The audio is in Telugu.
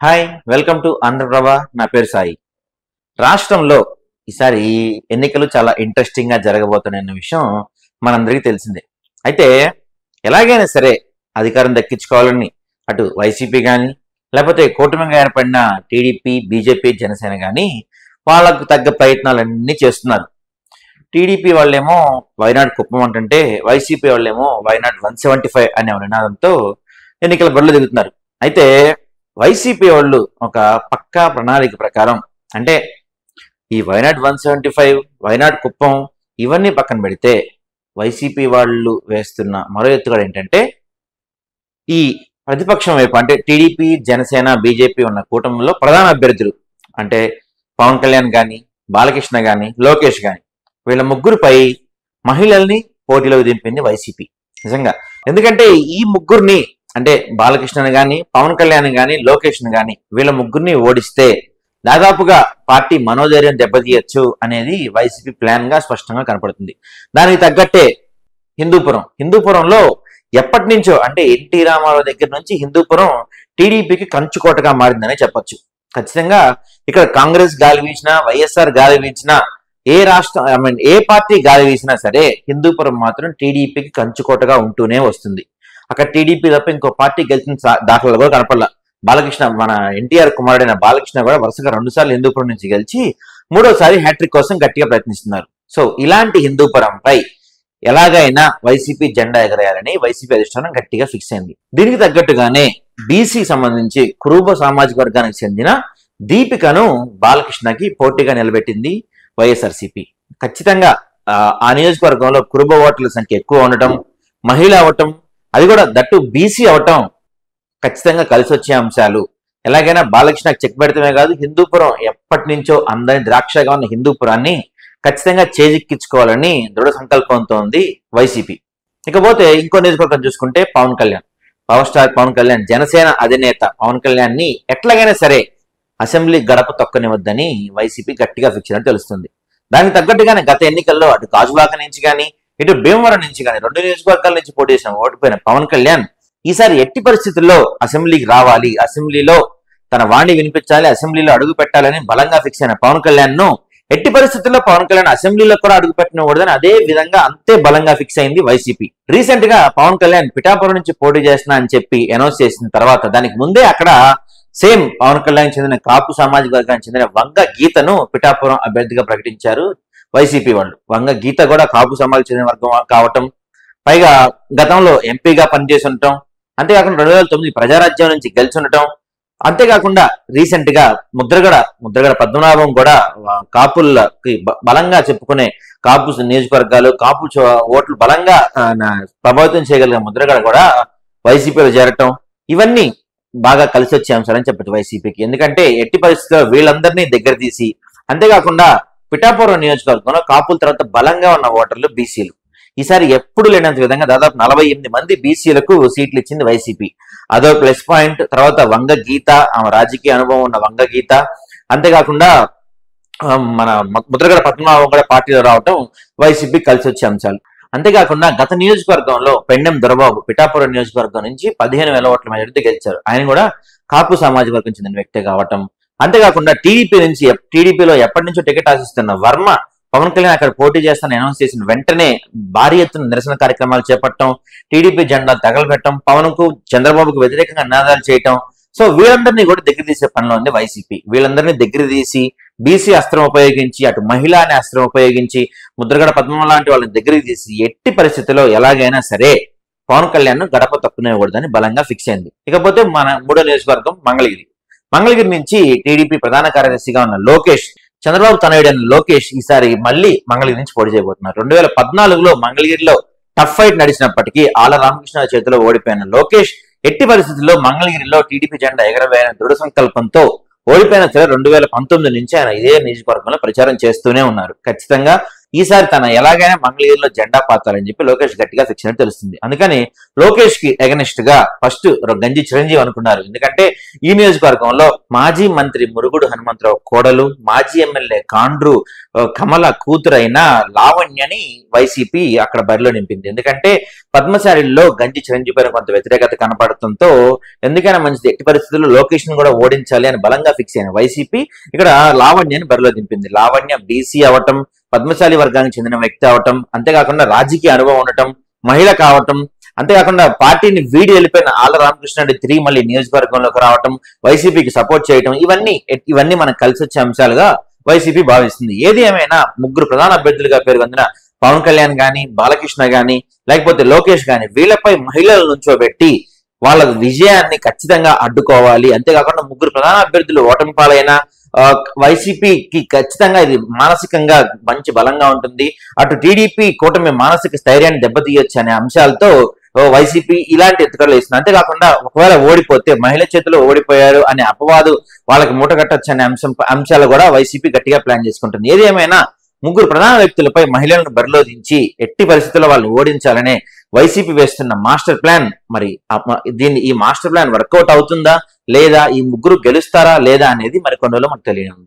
Hi, welcome to Andhraprabha. నా పేరు సాయి. రాష్ట్రంలో ఈసారి ఎన్నికలు చాలా ఇంట్రెస్టింగ్ గా జరగబోతున్నాయన్న విషయం మనందరికీ తెలిసిందే. అయితే ఎలాగైనా సరే అధికారం దక్కించుకోవాలని అటు వైసీపీ కానీ లేకపోతే కూటమిగా ఏర్పడిన టీడీపీ, బీజేపీ, జనసేన కానీ వాళ్ళకు తగ్గ ప్రయత్నాలన్నీ చేస్తున్నారు. టీడీపీ వాళ్ళేమో వైనాడు కుప్పం అంటుంటే వైసీపీ వాళ్ళేమో వైనాడు 175 అనే నినాదంతో ఎన్నికల బరిలో దిగుతున్నారు. అయితే వైసీపీ వాళ్ళు ఒక పక్కా ప్రణాళిక ప్రకారం అంటే ఈ వైనాడ్ 175, వైనాడ్ కుప్పం ఇవన్నీ పక్కన పెడితే వైసీపీ వాళ్ళు వేస్తున్న మరో ఎత్తుగడ ఏంటంటే ఈ ప్రతిపక్షం వైపు అంటే టీడీపీ, జనసేన, బీజేపీ ఉన్న కూటమిలో ప్రధాన అభ్యర్థులు అంటే పవన్ కళ్యాణ్ కానీ, బాలకృష్ణ కానీ, లోకేష్ కానీ వీళ్ళ ముగ్గురుపై మహిళల్ని పోటీలోకి దింపింది వైసీపీ. నిజంగా ఎందుకంటే ఈ ముగ్గురిని అంటే బాలకృష్ణని కానీ, పవన్ కళ్యాణ్ కానీ, లోకేష్ని కానీ వీళ్ళ ముగ్గురిని ఓడిస్తే దాదాపుగా పార్టీ మనోధైర్యం దెబ్బతీయచ్చు అనేది వైసీపీ ప్లాన్ గా స్పష్టంగా కనపడుతుంది. దానికి తగ్గట్టే హిందూపురంలో ఎప్పటి నుంచో అంటే ఎన్టీ రామారావు దగ్గర నుంచి హిందూపురం టీడీపీకి కంచుకోటగా మారిందనే చెప్పొచ్చు. ఖచ్చితంగా ఇక్కడ కాంగ్రెస్ గాలి వీచినా, వైఎస్ఆర్ గాలి వీచినా, ఏ రాష్ట్రం ఏ పార్టీ గాలి వీసినా సరే హిందూపురం మాత్రం టీడీపీకి కంచుకోటగా ఉంటూనే వస్తుంది. అక్కడ టీడీపీ తప్ప ఇంకో పార్టీ గెలిచిన దాఖలాలు కూడా కనపడలా. బాలకృష్ణ మన ఎన్టీఆర్ కుమారుడైన బాలకృష్ణ కూడా వరుసగా 2 సార్లు హిందూపురం నుంచి గెలిచి 3వసారి హ్యాట్రిక్ కోసం గట్టిగా ప్రయత్నిస్తున్నారు. సో ఇలాంటి హిందూపురంపై ఎలాగైనా వైసీపీ జెండా ఎగరేయాలని వైసీపీ అధిష్టానం గట్టిగా ఫిక్స్ అయింది. దీనికి తగ్గట్టుగానే బీసీ సంబంధించి కురుబ సామాజిక వర్గానికి చెందిన దీపికను బాలకృష్ణకి పోటీగా నిలబెట్టింది వైఎస్ఆర్సీపీ. ఖచ్చితంగా ఆ నియోజకవర్గంలో కురుబ ఓట్ల సంఖ్య ఎక్కువ ఉండటం, మహిళ అవటం, అది కూడా దట్టు బీసీ అవటం ఖచ్చితంగా కలిసి వచ్చే అంశాలు. ఎలాగైనా బాలకృష్ణకి చెక్ పెడతామే కాదు, హిందూపురం ఎప్పటి నుంచో అందరిని ద్రాక్షగా ఉన్న హిందూపురాన్ని ఖచ్చితంగా చేజిక్కించుకోవాలని దృఢ సంకల్పంతో ఉంది వైసీపీ. ఇకపోతే ఇంకో నియోజకవర్గం చూసుకుంటే పవర్ స్టార్ పవన్ కళ్యాణ్, జనసేన అధినేత పవన్ కళ్యాణ్ ని ఎట్లాగైనా సరే అసెంబ్లీ గడప తొక్కనివద్దని వైసీపీ గట్టిగా ఫిక్స్ అయినట్టు తెలుస్తుంది. దానికి తగ్గట్టుగానే గత ఎన్నికల్లో అటు గాజువాక నుంచి కానీ ఇటు భీమవరం నుంచి కానీ 2 నియోజకవర్గాల నుంచి పోటీ చేసిన ఓడిపోయిన పవన్ కళ్యాణ్ ఈసారి ఎట్టి పరిస్థితుల్లో అసెంబ్లీకి రావాలి, అసెంబ్లీలో తన వాణి వినిపించాలి, అసెంబ్లీలో అడుగు పెట్టాలని బలంగా ఫిక్స్ అయిన పవన్ కళ్యాణ్ ను ఎట్టి పరిస్థితుల్లో పవన్ కళ్యాణ్ అసెంబ్లీలో కూడా అడుగు పెట్టినకూడదని అదే విధంగా అంతే బలంగా ఫిక్స్ అయింది వైసీపీ. రీసెంట్ గా పవన్ కళ్యాణ్ పిఠాపురం నుంచి పోటీ చేస్తున్నా అని చెప్పి అనౌన్స్ చేసిన తర్వాత దానికి ముందే అక్కడ సేమ్ పవన్ కళ్యాణ్ చెందిన కాపు సామాజిక వర్గానికి చెందిన వంగ గీతను పిఠాపురం అభ్యర్థిగా ప్రకటించారు వైసీపీ వాళ్ళు. వంగ గీత కూడా కాపు సమాజం చెందిన వర్గం కావటం, పైగా గతంలో ఎంపీగా పనిచేసి ఉండటం, అంతేకాకుండా 2009 ప్రజారాజ్యం నుంచి గెలిచి ఉండటం, అంతేకాకుండా రీసెంట్ గా ముద్రగడ పద్మనాభం కూడా కాపులకి బలంగా చెప్పుకునే కాపు నియోజకవర్గాలు, కాపు ఓట్లు బలంగా ప్రభావితం చేయగలిగిన ముద్రగడ కూడా వైసీపీలో చేరటం, ఇవన్నీ బాగా కలిసి వచ్చే అంశాలని చెప్పచ్చు వైసీపీకి. ఎందుకంటే ఎట్టి పరిస్థితుల్లో వీళ్ళందరినీ దగ్గర తీసి, అంతేకాకుండా పిఠాపురం నియోజకవర్గంలో కాపుల తర్వాత బలంగా ఉన్న ఓటర్లు బీసీలు. ఈసారి ఎప్పుడు లేనంత విధంగా దాదాపు 48 మంది బీసీలకు సీట్లు ఇచ్చింది వైసీపీ. అదో ప్లస్ పాయింట్. తర్వాత వంగ గీత, ఆమె రాజకీయ అనుభవం ఉన్న వంగ గీత, అంతేకాకుండా మన ముద్రగడ పద్మనాభం కూడా పార్టీలో రావటం వైసీపీ కలిసి వచ్చే అంశాలు. అంతేకాకుండా గత నియోజకవర్గంలో పెండెం దొరబాబు పిఠాపురం నియోజకవర్గం నుంచి 15,000 ఓట్ల మెజారిటీ గెలిచారు. ఆయన కూడా కాపు సామాజిక వర్గం చెందిన వ్యక్తి కావటం, అంతేకాకుండా టీడీపీలో ఎప్పటి నుంచో టికెట్ ఆశిస్తున్న వర్మ పవన్ కళ్యాణ్ అక్కడ పోటీ చేస్తానని అనౌన్స్ చేసిన వెంటనే భారీ ఎత్తున నిరసన కార్యక్రమాలు చేపట్టడం, టీడీపీ జెండా తగలబెట్టడం, పవన్ కు చంద్రబాబుకు వ్యతిరేకంగా నినాదాలు చేయటం. సో వీళ్ళందరినీ కూడా దగ్గర తీసే పనిలో ఉంది వైసీపీ. వీళ్ళందరినీ దగ్గర తీసి బీసీ అస్త్రం ఉపయోగించి, అటు మహిళా అనే అస్త్రం ఉపయోగించి, ముద్రగడ పద్మనాభం లాంటి వాళ్ళని దగ్గరికి తీసి ఎట్టి పరిస్థితుల్లో ఎలాగైనా సరే పవన్ కళ్యాణ్ ను గడప తప్పునేకూడదని బలంగా ఫిక్స్ అయింది. ఇకపోతే మన 3వ నియోజకవర్గం మంగళగిరి నుంచి టీడీపీ ప్రధాన కార్యదర్శిగా ఉన్న లోకేష్, చంద్రబాబు తనయుడైన లోకేష్ ఈసారి మళ్ళీ మంగళగిరి నుంచి పోటీ చేయబోతున్నారు. 2014లో మంగళగిరిలో టఫ్ ఫైట్ నడిచినప్పటికీ ఆల రామకృష్ణ చేతిలో ఓడిపోయిన లోకేష్ ఎట్టి పరిస్థితుల్లో మంగళగిరిలో టీడీపీ జెండా ఎగరవేయాలని దృఢ సంకల్పంతో ఓడిపోయిన సరే 2019 నుంచి ఆయన ఇదే నియోజకవర్గంలో ప్రచారం చేస్తూనే ఉన్నారు. ఖచ్చితంగా ఈసారి తన ఎలాగైనా మంగళగిరిలో జెండా పాతాలని చెప్పి లోకేష్ గట్టిగా ఫిక్స్ అయినట్టు తెలుస్తుంది. అందుకని లోకేష్ కి అగెనిస్ట్ గా ఫస్ట్ గంజి చిరంజీవి అనుకున్నారు. ఎందుకంటే ఈ నియోజకవర్గంలో మాజీ మంత్రి మురుగుడు హనుమంతరావు కోడలు, మాజీ ఎమ్మెల్యే కాండ్రు కమల కూతురైన లావణ్యని వైసీపీ అక్కడ బరిలో నింపింది. ఎందుకంటే పద్మశాలిలో గంజి చిరంజీవి పైన కొంత వ్యతిరేకత కనపడటంతో ఎందుకైనా మంచిది, ఎట్టి పరిస్థితుల్లో లోకేష్ ను కూడా ఓడించాలి అని బలంగా ఫిక్స్ అయిన వైసీపీ ఇక్కడ లావణ్యని బరిలో దింపింది. లావణ్య బీసీ అవటం, పద్మశాలి వర్గానికి చెందిన వ్యక్తి అవటం, అంతేకాకుండా రాజకీయ అనుభవం ఉండటం, మహిళ కావటం, అంతేకాకుండా పార్టీని వీడి వెళ్ళిపోయిన ఆళ్ల రామకృష్ణారెడ్డి తిరిగి మళ్ళీ నియోజకవర్గంలోకి రావటం, వైసీపీకి సపోర్ట్ చేయటం, ఇవన్నీ మనకు కలిసి వచ్చే అంశాలుగా వైసీపీ భావిస్తుంది. ఏది ఏమైనా ముగ్గురు ప్రధాన అభ్యర్థులుగా పేరుగొందిన పవన్ కళ్యాణ్ గాని, బాలకృష్ణ గాని, లేకపోతే లోకేష్ గాని వీళ్లపై మహిళలు నుంచోబెట్టి వాళ్ళ విజయాన్ని ఖచ్చితంగా అడ్డుకోవాలి. అంతేకాకుండా ముగ్గురు ప్రధాన అభ్యర్థులు ఓటమి పాలైన వైసీపీకి ఖచ్చితంగా ఇది మానసికంగా మంచి బలంగా ఉంటుంది. అటు టీడీపీ కూటమి మానసిక స్థైర్యాన్ని దెబ్బతీయొచ్చు అనే అంశాలతో వైసీపీ ఇలాంటి ఎత్తుకలు వేస్తుంది. అంతేకాకుండా ఒకవేళ ఓడిపోతే మహిళ చేతిలో ఓడిపోయారు అనే అపవాదు వాళ్ళకి మూటగట్టచ్చు అనే అంశాలు కూడా వైసీపీ గట్టిగా ప్లాన్ చేసుకుంటుంది. ఏది ఏమైనా ముగ్గురు ప్రధాన వ్యక్తులపై మహిళలను బరిలో దించి ఎట్టి పరిస్థితుల్లో వాళ్ళని ఓడించాలనే వైసీపీ వేస్తున్న మాస్టర్ ప్లాన్, మరి ఈ మాస్టర్ ప్లాన్ వర్కౌట్ అవుతుందా లేదా, ఈ ముగ్గురు గెలుస్తారా లేదా అనేది మరి కొన్ని రోజులు మనకు తెలియనుంది.